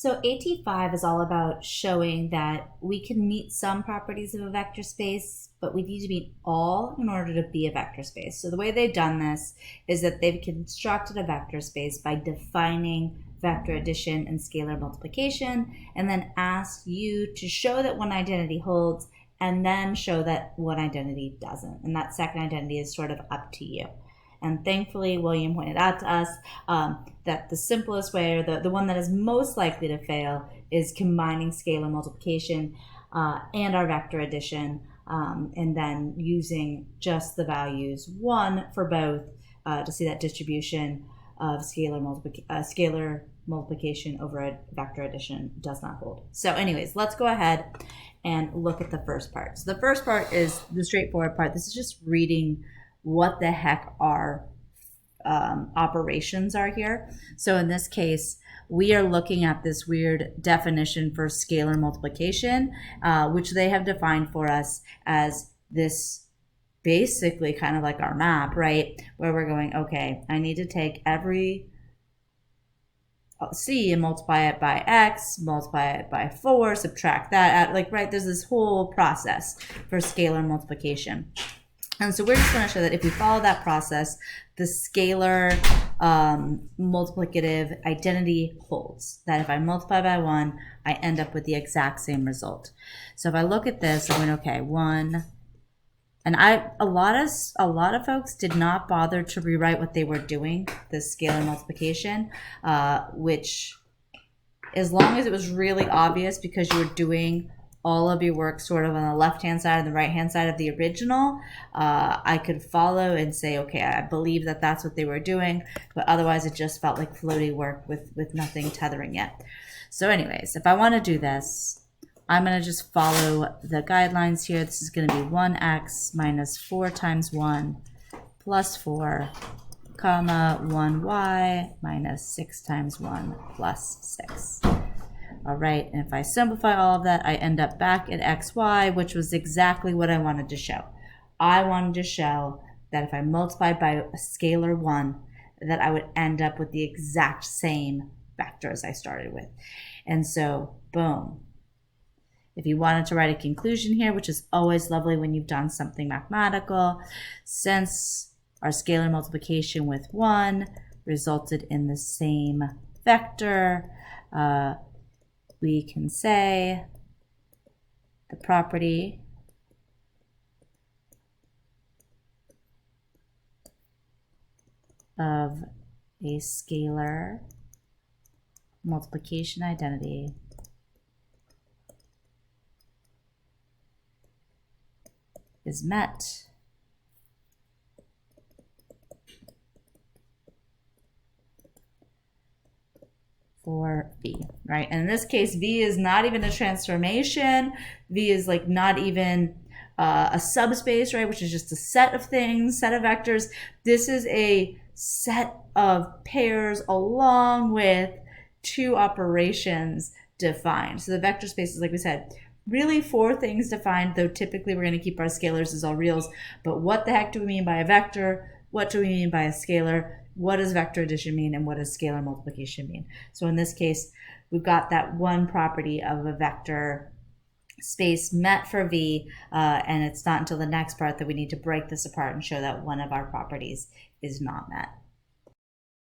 So AT5 is all about showing that we can meet some properties of a vector space, but we need to meet all in order to be a vector space. So the way they've done this is that they've constructed a vector space by defining vector addition and scalar multiplication, and then ask you to show that one identity holds and then show that one identity doesn't. And that second identity is sort of up to you. And thankfully, William pointed out to us that the simplest way, or the one that is most likely to fail, is combining scalar multiplication and our vector addition, and then using just the values 1 for both to see that distribution of scalar multiplication over a vector addition does not hold. So anyways, let's go ahead and look at the first part. So the first part is the straightforward part. This is just reading what the heck our operations are here. So in this case, we are looking at this weird definition for scalar multiplication, which they have defined for us as this basically kind of like our map, right? Where we're going, okay, I need to take every C and multiply it by X, multiply it by 4, subtract that, like, right? There's this whole process for scalar multiplication. And so we're just going to show that if we follow that process, the scalar multiplicative identity holds. That if I multiply by 1, I end up with the exact same result. So if I look at this, I'm going, okay, 1, and a lot of folks did not bother to rewrite what they were doing, the scalar multiplication, which, as long as it was really obvious because you were doing all of your work sort of on the left-hand side and the right-hand side of the original, I could follow and say, okay, I believe that that's what they were doing, but otherwise it just felt like floaty work with nothing tethering it. So anyways, if I want to do this, I'm going to just follow the guidelines here. This is going to be 1x minus 4 times 1 plus 4, comma, 1y minus 6 times 1 plus 6. All right, and if I simplify all of that, I end up back at xy, which was exactly what I wanted to show. I wanted to show that if I multiply by a scalar 1, that I would end up with the exact same vector as I started with. And so, boom. If you wanted to write a conclusion here, which is always lovely when you've done something mathematical, since our scalar multiplication with 1 resulted in the same vector, we can say the property of a scalar multiplication identity is met for V, right? And in this case, V is not even a transformation. V is like not even a subspace, right? Which is just a set of things, set of vectors. This is a set of pairs along with 2 operations defined. So the vector space is, like we said, really 4 things defined, though typically we're going to keep our scalars as all reals. But what the heck do we mean by a vector? What do we mean by a scalar? What does vector addition mean, and what does scalar multiplication mean? So in this case, we've got that one property of a vector space met for V, and it's not until the next part that we need to break this apart and show that one of our properties is not met.